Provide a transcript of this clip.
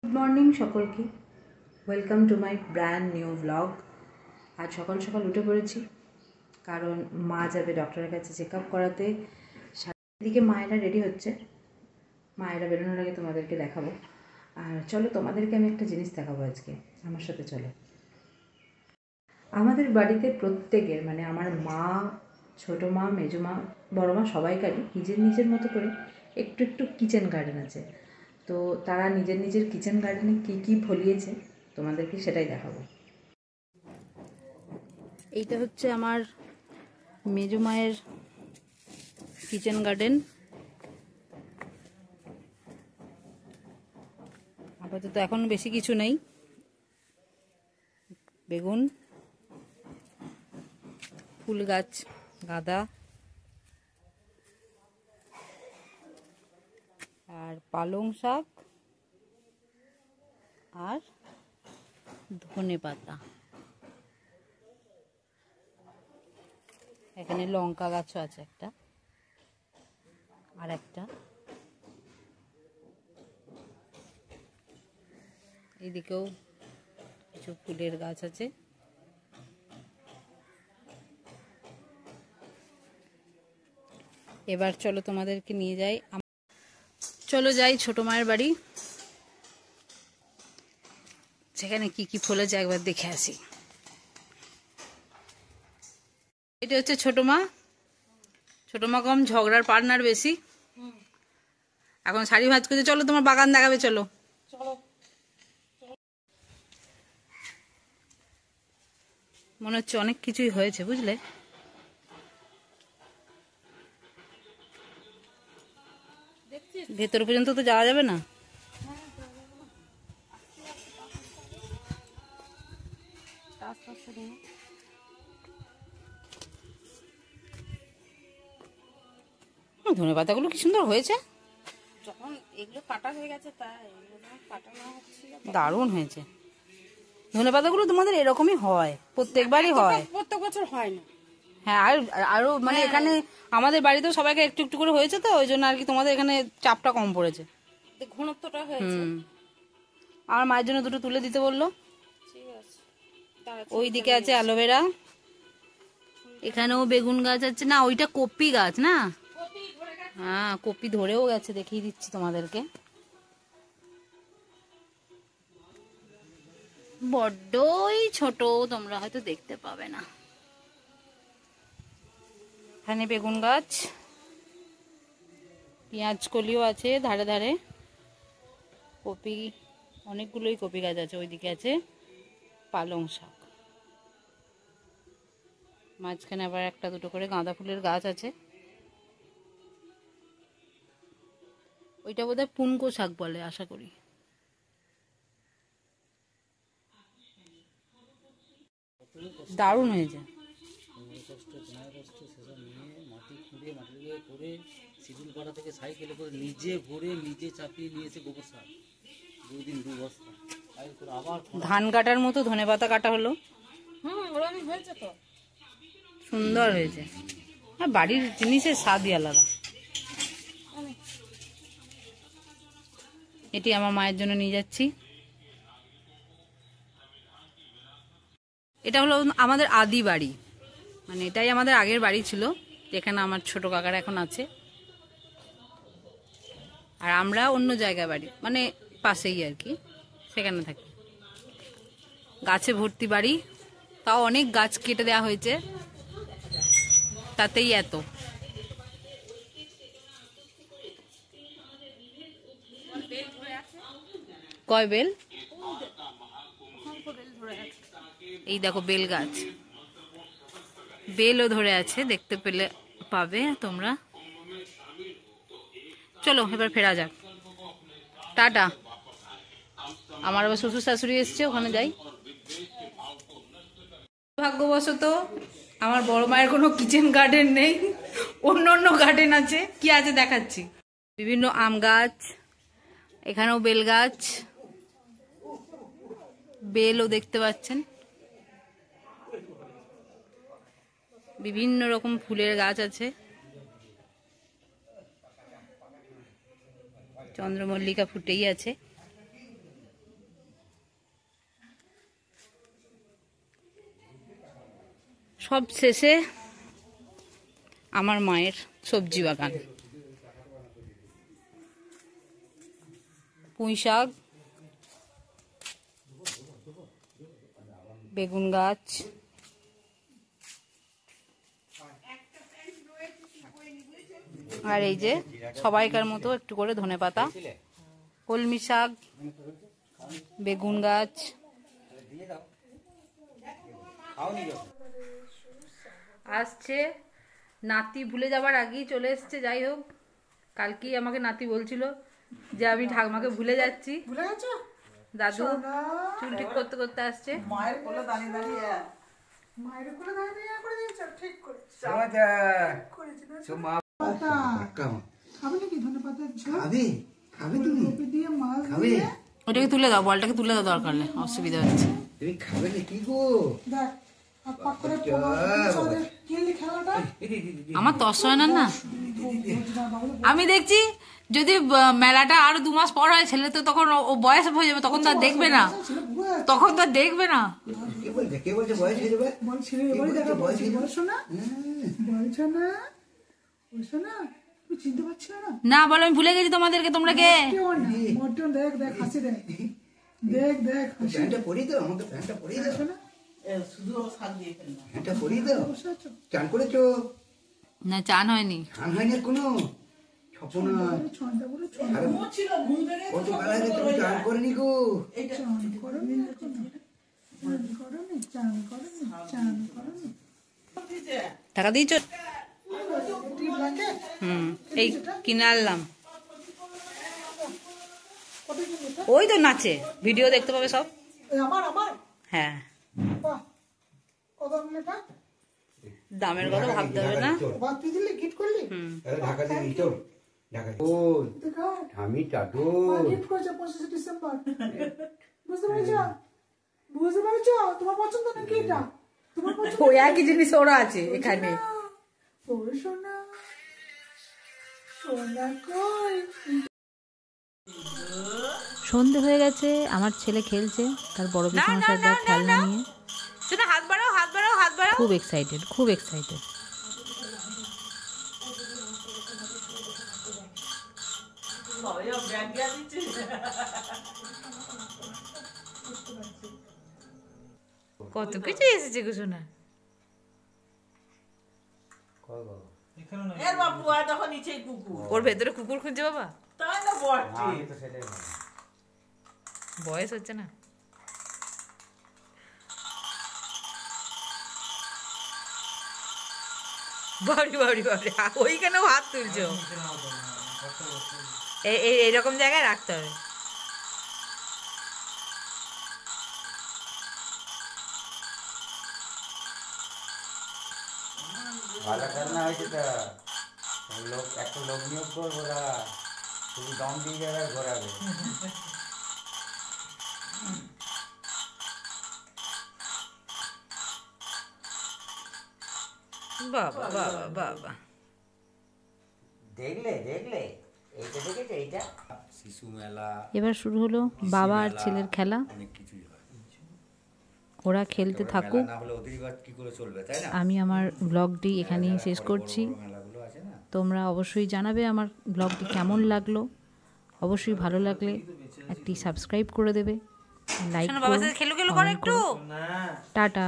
Good morning সকলকে, welcome to my brand new blog. আজ সকাল সকাল উঠে পড়েছি, কারণ মা যাবে ডক্টরের কাছে চেক আপ করাতে। এদিকে মায়েরা রেডি হচ্ছে, মায়েরা বেরোনোর আগে তোমাদেরকে দেখাবো। আর চলো, তোমাদেরকে আমি একটা জিনিস দেখাবো আজকে, আমার সাথে চলো। আমাদের বাড়িতে প্রত্যেকের, মানে আমার মা, ছোটো মা, মেজো মা, বড়ো মা, সবাইকারই নিজের নিজের মতো করে একটু একটু কিচেন গার্ডেন আছে। তো তারা নিজের নিজের কিচেন গার্ডেনে কী কী ফলিয়েছে তোমাদেরকে সেটাই দেখাবো। এইটা হচ্ছে আমার মেজো মায়ের কিচেন গার্ডেন। আপাতত এখন বেশি কিছু নেই, বেগুন, ফুল গাছ, গাঁদা আর পালং শাক আর ধনে পাতা। এখানে লঙ্কা গাছও আছে একটা, আর একটা এদিকেও কিছু ফুলের গাছ আছে। এবার চলো তোমাদেরকে নিয়ে যাই, চলো যাই ছোট মায়ের বাড়ি, সেখানে কি কি ফলেছে একবার দেখে আসি। এটা হচ্ছে ছোট মা। ছোট মা কম ঝগড়ার পার্টনার বেশি। এখন শাড়ি ভাজ করছে, চলো তোমার বাগান দেখাবে, চলো। মনে হচ্ছে অনেক কিছুই হয়েছে, বুঝলে। ভেতর পর্যন্ত তো যাওয়া যাবে না। ধনে পাতাগুলো কি সুন্দর হয়েছে, যখন এগুলো কাটা হয়ে গেছে তাই এগুলো কাটা না হচ্ছিল। দারুণ হয়েছে। ধনে পাতাগুলো তোমাদের এরকমই হয়, প্রত্যেকবারই হয়? প্রত্যেক বছর হয় না। হ্যাঁ, আর আরো মানে এখানে আমাদের বাড়িতেও সবাইকে একটু একটু করে হয়েছে, তো ওই জন্য আর কি তোমাদের এখানে চাপটা কম পড়েছে। ঘনত্বটা হয়েছে। আমার মায়ের জন্য দুটো তুলে দিতে বললো। ঠিক আছে, ওই দিকে আছে অ্যালোভেরা, এখানেও বেগুন গাছ আছে। না, ওইটা কপি গাছ না? হ্যাঁ, কপি ধরেও গেছে, দেখিয়ে দিচ্ছি তোমাদেরকে। বড্ডই ছোট, তোমরা হয়তো দেখতে পাবে না। এখানে বেগুন গাছ, পেঁয়াজ কলিও আছে ধারে ধারে, কপি, অনেকগুলোই কপি গাছ আছে। ওইদিকে আছে পালং শাক, মাঝখানে আবার একটা দুটো করে গাঁদা ফুলের গাছ আছে। ওইটা বোধহয় পুনকো শাক বলে, আশা করি। দারুণ হয়েছে। মাটি খুঁড়ে মাটি করে শিডিউল পাড়া থেকে সাইকেলে করে নিজে ভরে নিজে চাপিয়ে নিয়েছে গোবর সার, 2 দিন 2 বস্তা। আবার ধান কাটার মতো ধনে পাতা কাটা হলো, ওরকমই হয়েছে তো, সুন্দর হয়েছে। আর বাড়ির জিনিসের স্বাদই আলাদা। এটি আমার মায়ের জন্য নিয়ে যাচ্ছি। এটা হলো আমাদের আদি বাড়ি, মানে এটাই আমাদের আগের বাড়ি ছিল, যেখানে আমার ছোট কাকারা এখন আছে। আর আমরা অন্য জায়গায় বাড়ি, মানে পাশেই আর কি, সেখানে থাকি। গাছে ভর্তি বাড়ি, তাও অনেক গাছ কেটে দেওয়া হয়েছে, তাতেই এত। কয় বেল? এই দেখো বেল গাছ, বেলও ধরে আছে, দেখতে পেলে পাবে তোমরা। চলো এবার ফেরা যাক, টাটা। আমার আবার শ্বশুর শাশুড়ি এসছে, ওখানে যাই। ভাগ্যবশত আমার বড় মায়ের কোনো কিচেন গার্ডেন নেই, অন্য অন্য গার্ডেন আছে। কি আছে দেখাচ্ছি। বিভিন্ন আম গাছ, এখানেও বেল গাছ, বেলও দেখতে পাচ্ছেন। বিভিন্ন রকম ফুলের গাছ আছে, চন্দ্রমল্লিকা ফুটেই আছে। সব শেষে আমার মায়ের সবজি বাগান, পুঁই শাক, বেগুন গাছ, আর এই যে সবাইকার মতো একটু করে ধনেপাতা, কলমি শাক, বেগুন গাছ। আসছে নাতি, ভুলে যাবার আগেই চলে এসছে। যাই হোক, কালকেই আমাকে নাতি বলছিল যে আমি ঠাকুমাকে ভুলে যাচ্ছি। ভুলে গেছো? দাদু চুল ঠিক করতে করতে আসছে। মায়ের কোলে দাঁড়িয়ে দাঁড়িয়ে মায়ের কোলে দাঁড়িয়ে দাঁড়িয়ে করে দিয়েছ, ঠিক করেছি। খাবে নাকি ধনেপাতার ঝোল? খাবে তুমি? কপি দিয়ে মাছ খাবে? দিয়ে। ওটাকে তুলে দাও, বলটাকে তুলে দাও, দরকার নেই, অসুবিধা হচ্ছে। তুমি খাবে না কি গো? দেখ আর পাক করে কিনলি খেলাটা। আমার তস হয় না না। আমি দেখছি যদি মেলাটা আরো 2 মাস পর হয়, ছেলে তো তখন ও বয়স হয়ে যাবে, তখন তো আর দেখবে না, তখন তো আর দেখবে না। কে বলছে বয়স হয়ে যাবে? বল ছেলে এবারে দেখা বলছি, বলছো না? বলছো না? বলছো না? তুমি চিনতে পারছো না? না বলো, আমি ভুলে গেছি তোমাদেরকে। তোমরা কে? মটন দেখ দেখ হাসি দেখ, দেখ দেখ হাসি। প্যান্টটা পরিয়ে দাও, আমাকে প্যান্টটা পরিয়ে দাও। না প্যান্টটা পরিয়ে দাও। বসে আছো? চান করেছো? না, চান হয়নি। চান হয়নি কোনো? ছপনা ছন্দা বলে কত বেলা হয়েছে তুমি চান করেনি গো? চান করনি এখনো? চান করনি, চান করনি, চান করনি। টাকা দিয়েছ? এটি ব্ল্যাঙ্কেট এই কিনে আনলাম। কত কিনলি এটা? ওই তো নাচে, ভিডিও দেখতে পাবে সব। এই আমার আমার হ্যাঁ, বাহ, কত কিনলি এটা? দামের কথা ভাবতে হবে না। বাদ তুই দিলি, গিফট করলি? ঢাকা দিয়ে তো ঢাকা ও দেখা আমি চাদু গিফট করেছে 25 ডিসেম্বর। বুঝতে পেরেছ? বুঝতে পেরেছ? তোমার পছন্দ নাকি এটা? তোমার পছন্দ? ওই একই জিনিস ওরা আছে এখানে। ও সোনা, সোনা কই? সন্ধে হয়ে গেছে, আমার ছেলে খেলছে তার বড় পিসমশাইদার খেলনা নিয়ে। শোনো, হাত বাড়াও, হাত বাড়াও, হাত বাড়াও। খুব এক্সাইটেড, খুব এক্সাইটেড। কত কিছু এসেছে গো শোনা। এর বাপু আর তখন নিচেই কুকুর, ওর ভেতরে কুকুর খুঁজছে বাবা। তাই না বটে? বয়স হচ্ছে না। বাড়ি বাড়ি বাড়ি, ওইখানেও হাত তুলছো। এইরকম জায়গায় রাখতে হবে। ভালো খেলনা হয়েছে তো লোক, একটা লোক নিয়োগ করবো, ওরা শুধু দম দিয়ে যাবে আর ঘোরাবে। বাবা বাবা বাবা, দেখলে দেখলে এইটা দেখেছো, এইটা শিশু মেলা, এবার শুরু হলো বাবা আর ছেলের খেলা। অনেক কিছুই হয়। ওরা খেলতে থাকুক, না হলে ওদের এবার কি করে চলবে, তাই না? আমি আমার ব্লগটি এখানেই শেষ করছি। মেলাগুলো আছে না, তোমরা অবশ্যই জানাবে আমার ব্লগটি কেমন লাগলো। অবশ্যই ভালো লাগলে একটি সাবস্ক্রাইব করে দেবে, লাইক শোনো, বাবার সাথে খেলু খেলু করো একটু। টাটা।